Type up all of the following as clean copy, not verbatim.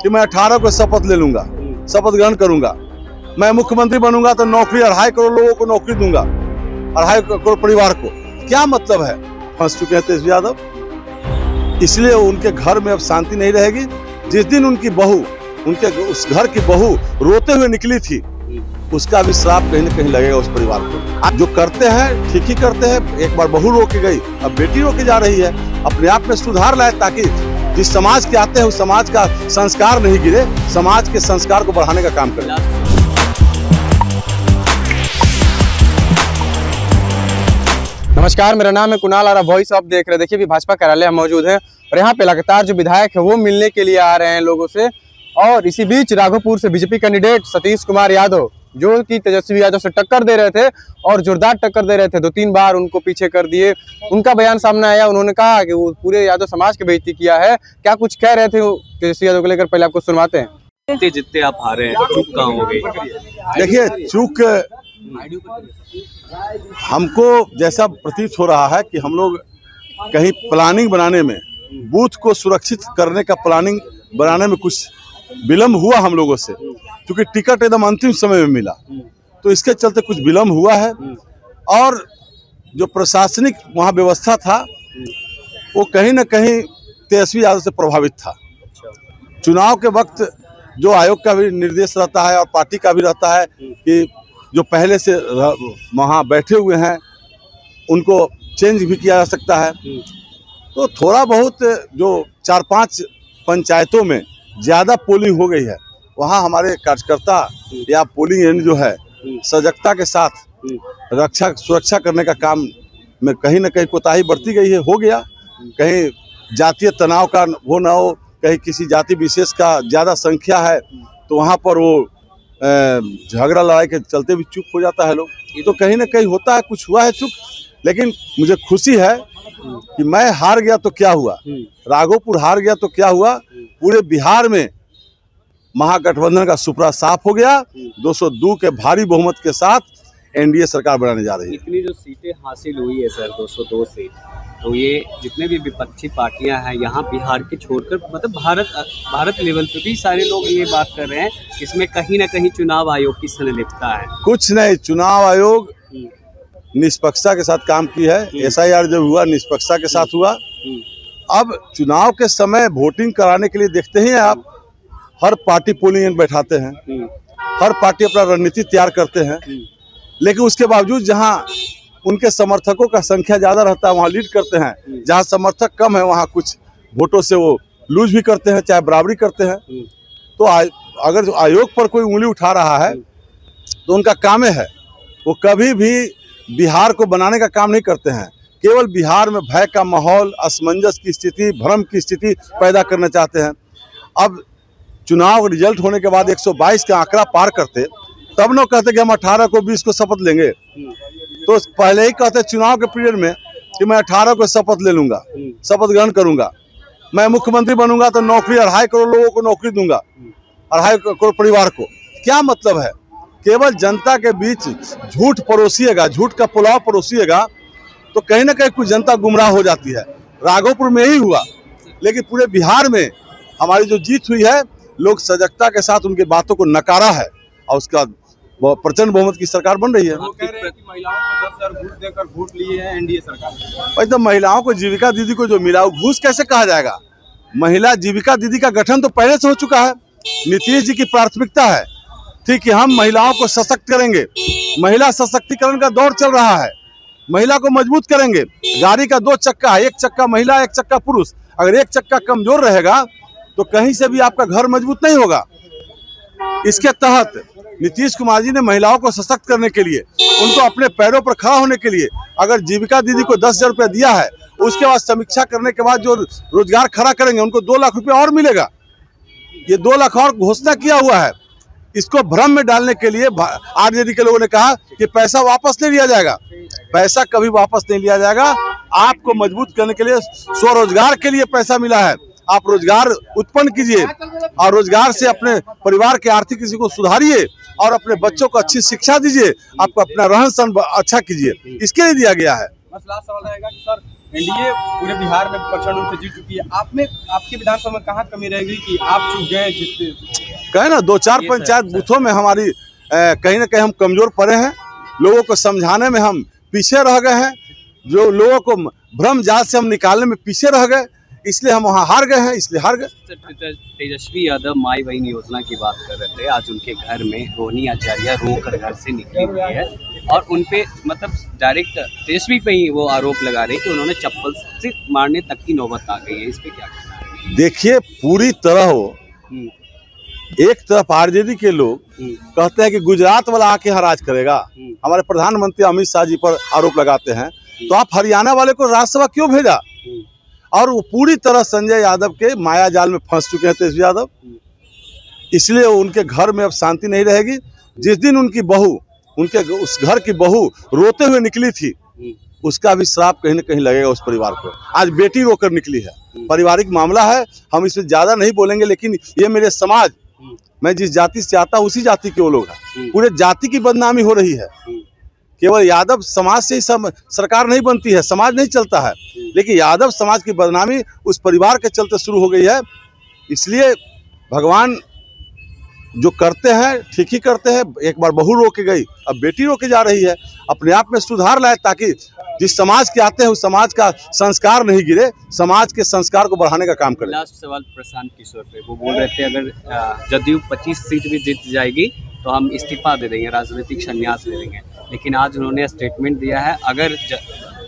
कि मैं 18 को शपथ ले लूंगा, शपथ ग्रहण करूंगा, मैं मुख्यमंत्री बनूंगा तो नौकरी 2.5 करोड़ लोगों को नौकरी दूंगा, 2.5 करोड़ परिवार को। क्या मतलब है? फंस चुके हैं तेजस्वी यादव, इसलिए उनके घर में अब शांति नहीं रहेगी। जिस दिन उनकी बहू, उनके उस घर की बहू रोते हुए निकली थी, उसका भी श्राप कहीं न कहीं लगेगा उस परिवार को। जो करते हैं ठीक ही करते हैं। एक बार बहू रो के गई, अब बेटी रो के जा रही है। अपने आप में सुधार लाए ताकि जिस समाज के आते हैं उस समाज का संस्कार नहीं गिरे, समाज के संस्कार को बढ़ाने का काम करें। नमस्कार, मेरा नाम है कुणाल और वॉइस ऑफ देख रहे। देखिए, भी भाजपा कार्यालय हम मौजूद हैं और यहाँ पे लगातार जो विधायक है वो मिलने के लिए आ रहे हैं लोगों से। और इसी बीच राघोपुर से बीजेपी कैंडिडेट सतीश कुमार यादव, जो कि तेजस्वी यादव से टक्कर दे रहे थे और जोरदार टक्कर दे रहे थे, 2-3 बार उनको पीछे कर दिए। उनका बयान सामने आया, उन्होंने कहा कि वो पूरे यादव समाज की बेइज्जती किया है। क्या कुछ कह रहे थे तेजस्वी यादव को लेकर, पहले आपको सुनवाते हैं। जितने आप हारे हैं, चूक कहाँ हो गई? देखिए, चूक हमको जैसा प्रतीत हो रहा है कि हम लोग कहीं प्लानिंग बनाने में, बूथ को सुरक्षित करने का प्लानिंग बनाने में कुछ विलम्ब हुआ हम लोगों से, क्योंकि टिकट एकदम अंतिम समय में मिला, तो इसके चलते कुछ विलम्ब हुआ है। और जो प्रशासनिक वहाँ व्यवस्था था वो कहीं न कहीं तेजस्वी यादव से प्रभावित था। चुनाव के वक्त जो आयोग का भी निर्देश रहता है और पार्टी का भी रहता है कि जो पहले से वहाँ बैठे हुए हैं उनको चेंज भी किया जा सकता है। तो थोड़ा बहुत जो 4-5 पंचायतों में ज़्यादा पोलिंग हो गई है, वहाँ हमारे कार्यकर्ता या पोलिंग एजेंट जो है सजगता के साथ सुरक्षा करने का काम में कहीं न कहीं कोताही बरती गई है। हो गया, कहीं जातीय तनाव का वो ना हो, कहीं किसी जाति विशेष का ज़्यादा संख्या है तो वहाँ पर वो झगड़ा लड़ाई के चलते भी चुप हो जाता है लोग। तो कहीं ना कहीं होता है, कुछ हुआ है चुप। लेकिन मुझे खुशी है कि मैं हार गया तो क्या हुआ, राघोपुर हार गया तो क्या हुआ, पूरे बिहार में महागठबंधन का सुपड़ा साफ हो गया। 202 के भारी बहुमत के साथ एनडीए सरकार बनाने जा रही है। इतनी जो सीटें हासिल हुई है सर, 202 सीट, तो ये जितने भी विपक्षी पार्टियां हैं यहाँ बिहार के छोड़कर, मतलब भारत लेवल पे भी सारे लोग ये बात कर रहे हैं इसमें कहीं ना कहीं चुनाव आयोग की संलिप्तता है। कुछ नहीं, चुनाव आयोग निष्पक्षता के साथ काम की है। SIR जब हुआ निष्पक्षता के साथ हुआ। अब चुनाव के समय वोटिंग कराने के लिए देखते ही आप, हर पार्टी पोलिंग एजेंट बैठाते हैं, हर पार्टी अपना रणनीति तैयार करते हैं, लेकिन उसके बावजूद जहां उनके समर्थकों का संख्या ज़्यादा रहता है वहाँ लीड करते हैं, जहाँ समर्थक कम है वहाँ कुछ वोटों से वो लूज भी करते हैं, चाहे बराबरी करते हैं। तो अगर आयोग पर कोई उंगली उठा रहा है तो उनका काम है, वो कभी भी बिहार को बनाने का काम नहीं करते हैं। केवल बिहार में भय का माहौल, असमंजस की स्थिति, भ्रम की स्थिति पैदा करना चाहते हैं। अब चुनाव रिजल्ट होने के बाद 122 का आंकड़ा पार करते, तब न कहते कि हम 18 को 20 को शपथ लेंगे। तो पहले ही कहते चुनाव के पीरियड में कि मैं 18 को शपथ ले लूंगा, शपथ ग्रहण करूंगा, मैं मुख्यमंत्री बनूंगा तो नौकरी 2.5 करोड़ लोगों को नौकरी दूंगा, 2.5 करोड़ परिवार को। क्या मतलब है? केवल जनता के बीच झूठ परोसिएगा, झूठ का पुलाव परोसिएगा तो कहीं ना कहीं कुछ जनता गुमराह हो जाती है। राघोपुर में ही हुआ, लेकिन पूरे बिहार में हमारी जो जीत हुई है, लोग सजगता के साथ उनकी बातों को नकारा है और उसका प्रचंड बहुमत की सरकार बन रही है। वो कह रहे हैं कि महिलाओं को 10,000 घूस देकर वोट लिए है एनडीए सरकार। भाई, तो महिलाओं को, जीविका दीदी को जो मिला वो घूस कैसे कहा जाएगा? महिला जीविका दीदी का गठन तो पहले से हो चुका है। नीतीश जी की प्राथमिकता है थी कि हम महिलाओं को सशक्त करेंगे, महिला सशक्तिकरण का दौर चल रहा है, महिला को मजबूत करेंगे। गाड़ी का 2 चक्का है, 1 चक्का महिला, 1 चक्का पुरुष। अगर 1 चक्का कमजोर रहेगा तो कहीं से भी आपका घर मजबूत नहीं होगा। इसके तहत नीतीश कुमार जी ने महिलाओं को सशक्त करने के लिए, उनको अपने पैरों पर खड़ा होने के लिए, अगर जीविका दीदी को 10,000 रुपया दिया है, उसके बाद समीक्षा करने के बाद जो रोजगार खड़ा करेंगे उनको 2 लाख रुपया और मिलेगा। ये 2 लाख और घोषणा किया हुआ है। इसको भ्रम में डालने के लिए आरजेडी के लोगों ने कहा कि पैसा वापस नहीं लिया जाएगा। पैसा कभी वापस नहीं लिया जाएगा। आपको मजबूत करने के लिए, स्वरोजगार के लिए पैसा मिला है। आप रोजगार उत्पन्न कीजिए और रोजगार से अपने परिवार के आर्थिक स्थिति को सुधारिए और अपने बच्चों को अच्छी शिक्षा दीजिए, आपको अपना रहन सहन अच्छा कीजिए, इसके लिए दिया गया है। बस लास्ट सवाल रहेगा कि सर, एनडीए पूरे बिहार में प्रचंड रूप से जीत चुकी है। आप में आपकी विधानसभा में कहाँ कमी रहेगी कि आप चूक गए जितने कहे ना 2-4 ये पंचायत सर। बूथों में हमारी कहीं ना कहीं हम कमजोर पड़े हैं। लोगों को समझाने में हम पीछे रह गए हैं। जो लोगों को भ्रम जाल से हम निकालने में पीछे रह गए, इसलिए हम वहाँ हार गए हैं, इसलिए हार गए। तेजस्वी यादव माई बहन योजना की बात कर रहे थे। आज उनके घर में रोहिणी आचार्य रोकर घर से निकली हुई है और उनपे मतलब डायरेक्ट तेजस्वी पे ही वो आरोप लगा रहे कि उन्होंने चप्पल से मारने तक की नौबत आ गई है। इस पे क्या कहना है? देखिए पूरी तरह हो, हम्म, एक तरफ आरजेडी के लोग कहते हैं कि गुजरात वाला आके यहाँ राज करेगा, हमारे प्रधानमंत्री अमित शाह जी पर आरोप लगाते हैं, तो आप हरियाणा वाले को राज्यसभा क्यों भेजा? और वो पूरी तरह संजय यादव के माया जाल में फंस चुके हैं तेजस्वी यादव, इसलिए उनके घर में अब शांति नहीं रहेगी। जिस दिन उनकी बहू, उनके उस घर की बहू रोते हुए निकली थी, उसका भी श्राप कहीं न कहीं लगेगा उस परिवार को। आज बेटी रोकर निकली है, पारिवारिक मामला है, हम इसमें ज्यादा नहीं बोलेंगे, लेकिन ये मेरे समाज, मैं जिस जाति से आता हूँ उसी जाति के वो लोग हैं, पूरे जाति की बदनामी हो रही है। केवल यादव समाज से ही सरकार नहीं बनती है, समाज नहीं चलता है, लेकिन यादव समाज की बदनामी उस परिवार के चलते शुरू हो गई है। इसलिए भगवान जो करते हैं ठीक ही करते हैं। एक बार बहू रो के गई, अब बेटी रो के जा रही है। अपने आप में सुधार लाए ताकि जिस समाज के आते हैं उस समाज का संस्कार नहीं गिरे, समाज के संस्कार को बढ़ाने का काम करें। लास्ट सवाल प्रशांत किशोर पे, वो बोल रहे थे अगर जदयू 25 सीट भी जीत जाएगी तो हम इस्तीफा दे देंगे, राजनीतिक संन्यास ले लेंगे। लेकिन आज उन्होंने स्टेटमेंट दिया है अगर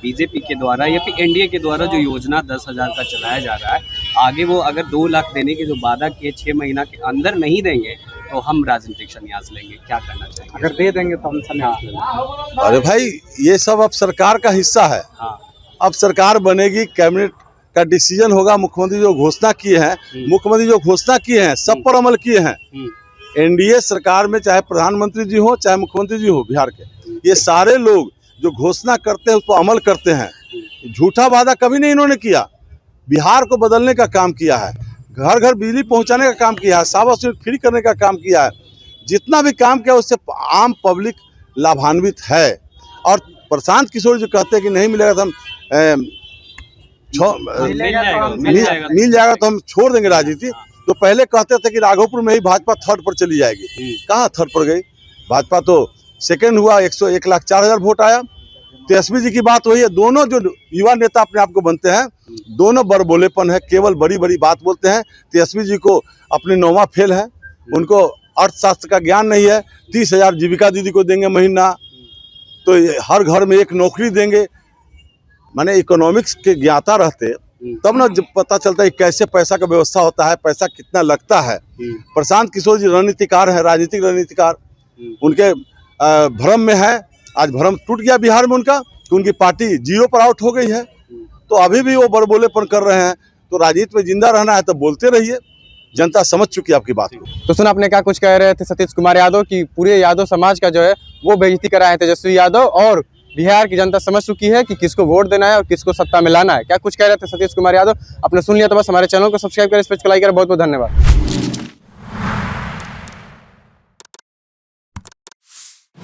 बीजेपी के द्वारा या फिर एनडीए के द्वारा जो योजना 10,000 का चलाया जा रहा है, आगे वो अगर 2 लाख देने के जो वादा किए 6 महीना के अंदर नहीं देंगे तो हम राजनीतिक संन्यास लेंगे। क्या करना चाहिए? अगर दे देंगे तो हम संन्यास लेंगे। अरे भाई, ये सब अब सरकार का हिस्सा है। हाँ, अब सरकार बनेगी, कैबिनेट का डिसीजन होगा। मुख्यमंत्री जो घोषणा किए हैं सब पर अमल किए हैं। एनडीए सरकार में चाहे प्रधानमंत्री जी हो चाहे मुख्यमंत्री जी हो बिहार के, ये सारे लोग जो घोषणा करते हैं उस पर अमल करते हैं। झूठा वादा कभी नहीं इन्होंने किया। बिहार को बदलने का काम किया है, घर घर बिजली पहुंचाने का काम किया है, 100 यूनिट फ्री करने का काम किया है। जितना भी काम किया उससे आम पब्लिक लाभान्वित है। और प्रशांत किशोर जो कहते हैं कि नहीं मिलेगा तो हम मिल जाएगा तो हम छोड़ देंगे राजनीति, तो पहले कहते थे कि राघोपुर में ही भाजपा थर्ड पर चली जाएगी। कहाँ थर्ड पर गई? भाजपा तो सेकंड हुआ, 1,04,000 वोट आया। तेजस्वी जी की बात वही है। दोनों जो युवा नेता अपने आप को बनते हैं, दोनों बड़बोलेपन है, केवल बड़ी बड़ी बात बोलते हैं। तेजस्वी जी को अपने 9वां फेल है, उनको अर्थशास्त्र का ज्ञान नहीं है। 30,000 जीविका दीदी को देंगे महीना, तो हर घर में एक नौकरी देंगे। माने इकोनॉमिक्स के ज्ञाता रहते तब ना जब पता चलता है कैसे पैसा का व्यवस्था होता है, पैसा कितना लगता है। प्रशांत किशोर जी रणनीतिकार है, राजनीतिक रणनीतिकार, उनके भ्रम में है। आज भ्रम टूट गया बिहार में उनका, कि उनकी पार्टी 0 पर आउट हो गई है, तो अभी भी वो बड़बोलेपन कर रहे हैं। तो राजनीति में जिंदा रहना है तो बोलते रहिए, जनता समझ चुकी है आपकी बात को। तो सुना आपने क्या कुछ कह रहे थे सतीश कुमार यादव की पूरे यादव समाज का जो है वो बेइज्जती कराए तेजस्वी यादव, और बिहार की जनता समझ चुकी है कि किसको वोट देना है और किसको सत्ता में लाना है। क्या कुछ कह रहे थे सतीश कुमार यादव, आपने सुन लिया तो बस हमारे चैनल को सब्सक्राइब करें, इस पेज को लाइक करें। बहुत बहुत धन्यवाद।